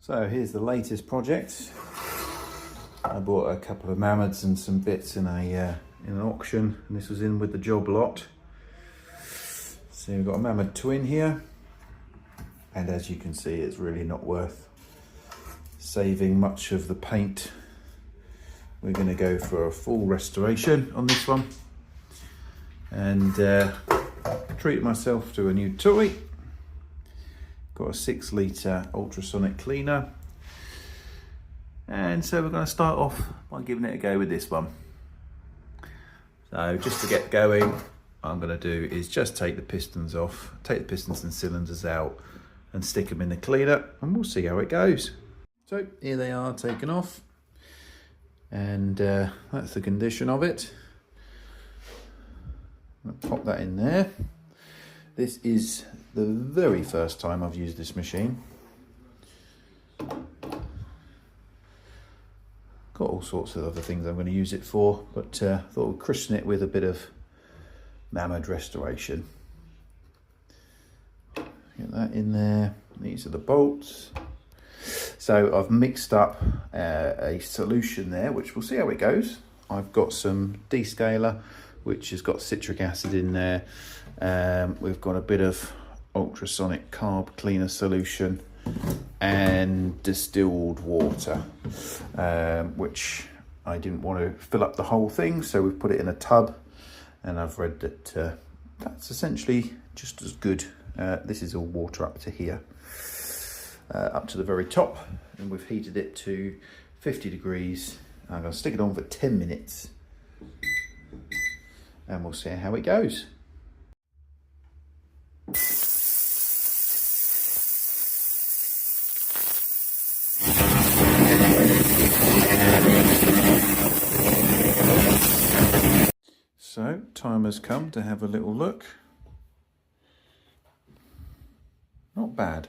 So here's the latest project. I bought a couple of MAMODs and some bits in an auction, and this was in with the job lot. So we've got a MAMOD twin here, and as you can see, it's really not worth saving much of the paint. We're going to go for a full restoration on this one, and treat myself to a new toy. Got a 6 litre ultrasonic cleaner, and so we're going to start off by giving it a go with this one. So just to get going, what I'm going to do is just take the pistons off, take the pistons and cylinders out and stick them in the cleaner, and we'll see how it goes. So here they are taken off, and that's the condition of it. I'll pop that in there. This is the very first time I've used this machine. Got all sorts of other things I'm going to use it for, but thought we'd christen it with a bit of MAMOD restoration. Get that in there. These are the bolts. So I've mixed up a solution there, which we'll see how it goes. I've got some descaler, which has got citric acid in there. We've got a bit of ultrasonic carb cleaner solution and distilled water, which I didn't want to fill up the whole thing, so we've put it in a tub, and I've read that that's essentially just as good. This is all water up to here, up to the very top, and we've heated it to 50 degrees. I'm going to stick it on for 10 minutes and we'll see how it goes. So, time has come to have a little look. Not bad.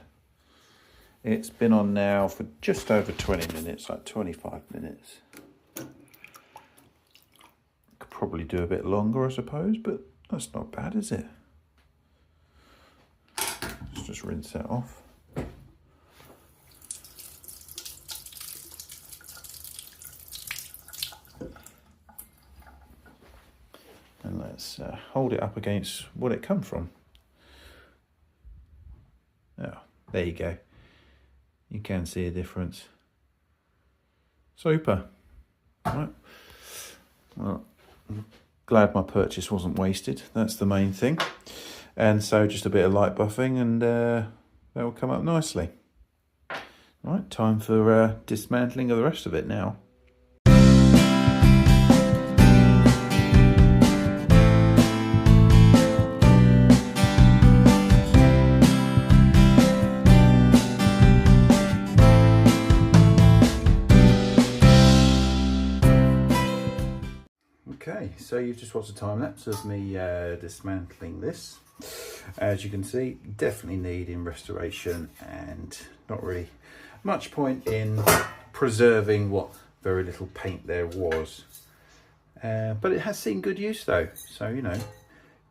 It's been on now for just over 20 minutes, like 25 minutes. Could probably do a bit longer, I suppose, but that's not bad, is it? Let's just rinse that off. And let's hold it up against what it come from. Oh, there you go. You can see a difference. Super. Right. Well, I'm glad my purchase wasn't wasted. That's the main thing. And so just a bit of light buffing, and that will come up nicely. Right, time for dismantling of the rest of it now. Okay, so you've just watched a time lapse of me dismantling this. As you can see, definitely needing restoration, and not really much point in preserving what very little paint there was. But it has seen good use though, so you know,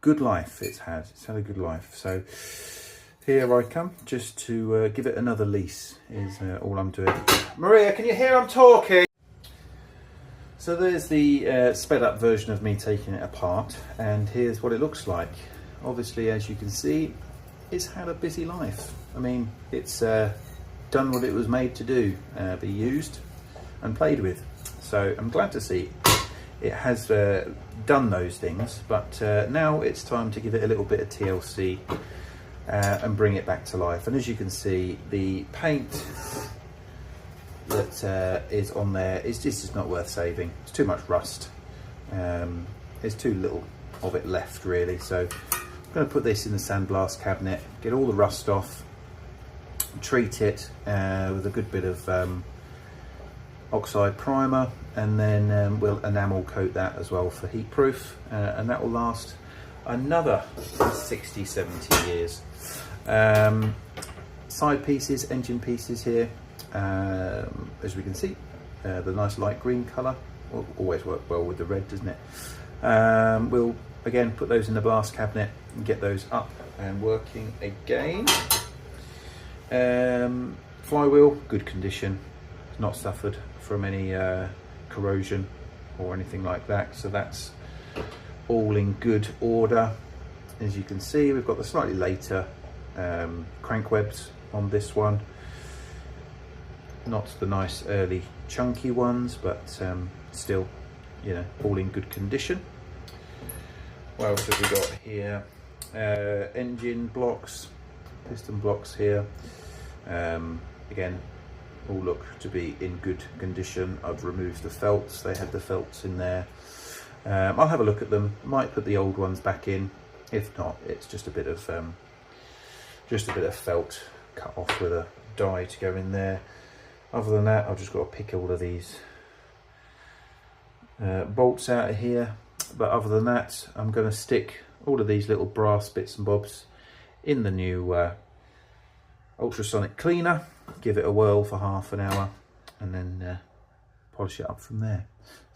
good life it's had a good life. So here I come, just to give it another lease is all I'm doing. Maria, can you hear I'm talking? So there's the sped up version of me taking it apart, and here's what it looks like. Obviously, as you can see, it's had a busy life. I mean, it's done what it was made to do, be used and played with. So I'm glad to see it has done those things, but now it's time to give it a little bit of TLC and bring it back to life. And as you can see, the paint that is on there is just not worth saving. It's too much rust. There's too little of it left really. So I'm going to put this in the sandblast cabinet, get all the rust off, treat it with a good bit of oxide primer, and then we'll enamel coat that as well for heat proof, and that will last another 60, 70 years. Side pieces, engine pieces here. As we can see, the nice light green colour will always work well with the red, doesn't it? We'll again put those in the blast cabinet and get those up and working again. Flywheel, good condition, not suffered from any corrosion or anything like that, so that's all in good order. As you can see, we've got the slightly later crank webs on this one, not the nice early chunky ones, but still, you know, all in good condition. What else have we got here? Engine blocks, piston blocks here. Again, all look to be in good condition. I've removed the felts, they had the felts in there. I'll have a look at them, might put the old ones back in. If not, it's just a bit of felt cut off with a die to go in there. Other than that, I've just got to pick all of these bolts out of here. But other than that, I'm going to stick all of these little brass bits and bobs in the new ultrasonic cleaner, give it a whirl for half an hour, and then polish it up from there.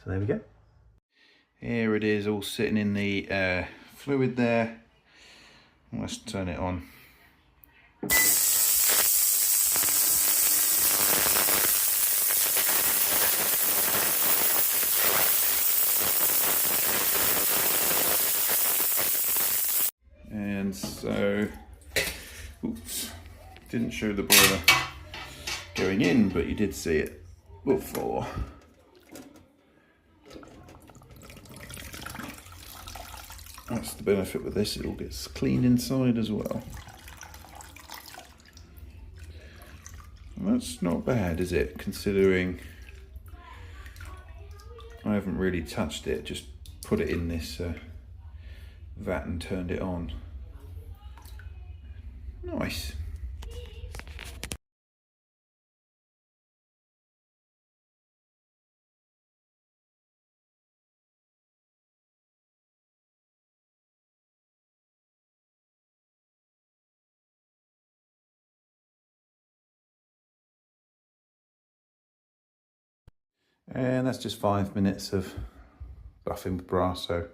So there we go. Here it is, all sitting in the fluid there. Let's turn it on. And so, oops, didn't show the boiler going in, but you did see it before. That's the benefit with this, it all gets clean inside as well. And that's not bad, is it? Considering I haven't really touched it, just put it in this vat and turned it on. Nice. And that's just 5 minutes of buffing with brass, so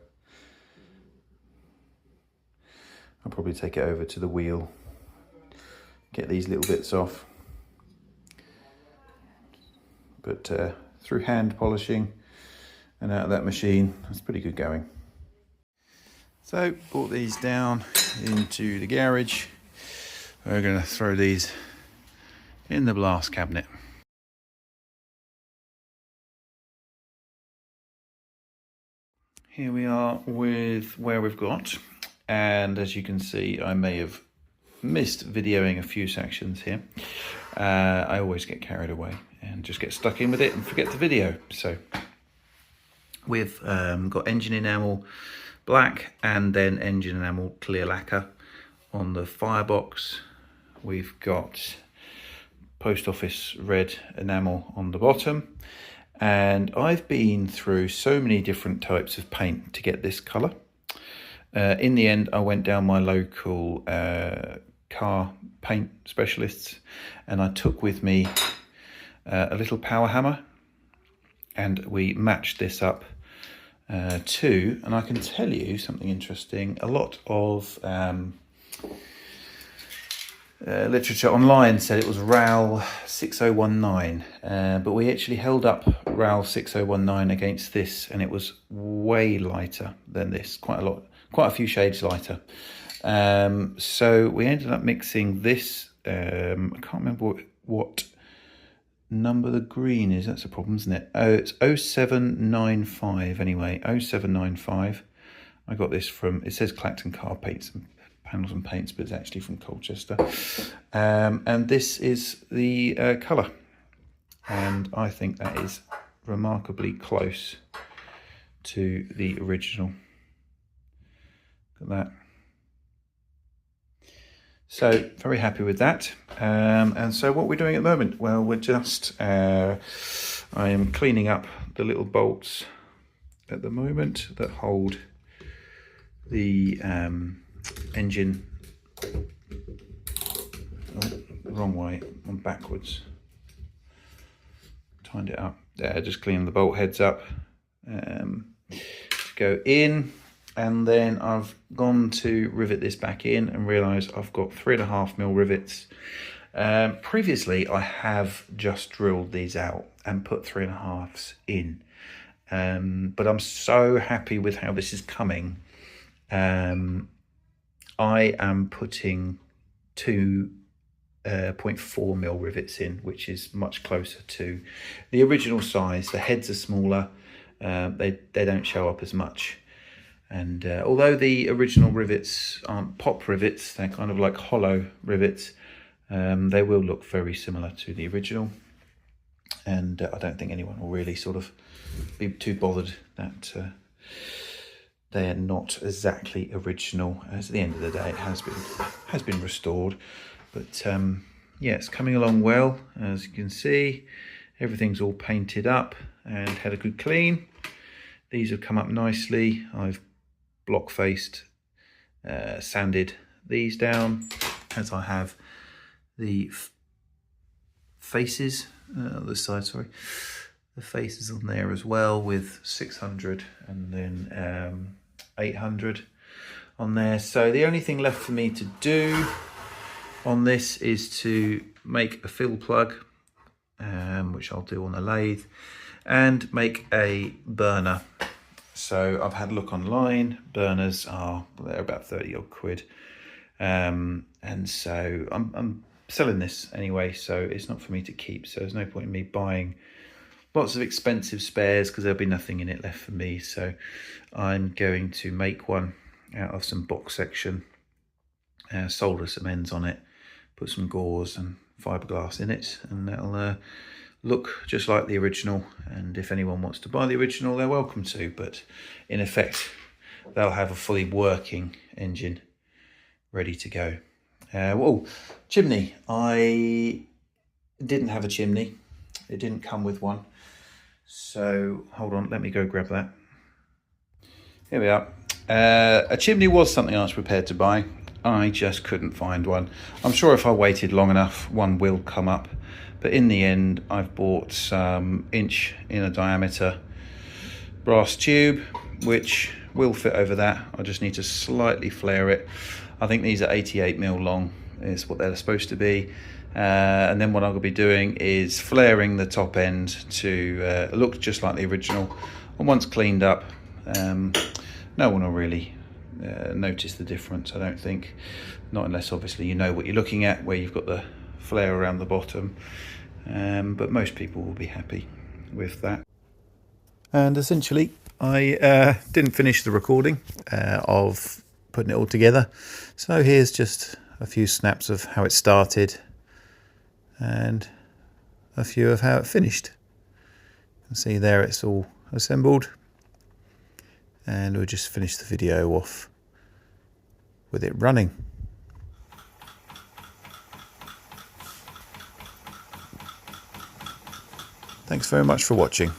I'll probably take it over to the wheel, get these little bits off. But through hand polishing and out of that machine, that's pretty good going. So brought these down into the garage. We're going to throw these in the blast cabinet. Here we are with where we've got, and as you can see, I may have missed videoing a few sections here. I always get carried away and just get stuck in with it and forget the video. So we've got engine enamel black and then engine enamel clear lacquer on the firebox. We've got post office red enamel on the bottom. And I've been through so many different types of paint to get this colour. In the end, I went down my local car paint specialists, and I took with me a little power hammer, and we matched this up to, and I can tell you something interesting, a lot of literature online said it was RAL 6019, but we actually held up RAL 6019 against this, and it was way lighter than this, quite a few shades lighter. So we ended up mixing this, I can't remember what number the green is, that's a problem, isn't it? Oh, it's 0795 anyway, 0795. I got this from, it says Clacton Car Paints and Panels and Paints, but it's actually from Colchester. And this is the colour, and I think that is remarkably close to the original. Look at that. So very happy with that. And so what we're doing at the moment, well, we're just I am cleaning up the little bolts at the moment that hold the engine. Oh, wrong way, I'm backwards. Tightened it up there, just cleaning the bolt heads up to go in. And then I've gone to rivet this back in and realised I've got 3.5mm rivets Previously, I have just drilled these out and put 3.5s in. But I'm so happy with how this is coming. I am putting 2.4mm rivets in, which is much closer to the original size. The heads are smaller, they don't show up as much. And although the original rivets aren't pop rivets, they're kind of like hollow rivets, they will look very similar to the original. And I don't think anyone will really sort of be too bothered that they are not exactly original, as at the end of the day it has been restored. But yeah, it's coming along well. As you can see, everything's all painted up and had a good clean. These have come up nicely. I've block faced, sanded these down, as I have the faces, the side, sorry, the faces on there as well, with 600 and then 800 on there. So the only thing left for me to do on this is to make a fill plug, which I'll do on the lathe, and make a burner. So I've had a look online. Burners they're about 30 odd quid, and so I'm selling this anyway, so it's not for me to keep. So there's no point in me buying lots of expensive spares, because there'll be nothing in it left for me. So I'm going to make one out of some box section, solder some ends on it, put some gauze and fiberglass in it, and that'll look just like the original. And if anyone wants to buy the original, they're welcome to, but in effect they'll have a fully working engine ready to go. Well, chimney, I didn't have a chimney, it didn't come with one, so hold on, let me go grab that. Here we are. A chimney was something I was prepared to buy. I just couldn't find one. I'm sure if I waited long enough, one will come up. But in the end, I've bought some inch in diameter brass tube, which will fit over that. I just need to slightly flare it. I think these are 88mm long, is what they're supposed to be. And then what I'm going to be doing is flaring the top end to look just like the original. And once cleaned up, no one will really notice the difference, I don't think. Not unless obviously you know what you're looking at, where you've got the flare around the bottom. But most people will be happy with that. And essentially, I didn't finish the recording of putting it all together. So here's just a few snaps of how it started and a few of how it finished. You can see there it's all assembled, and we'll just finish the video off with it running. Thanks very much for watching.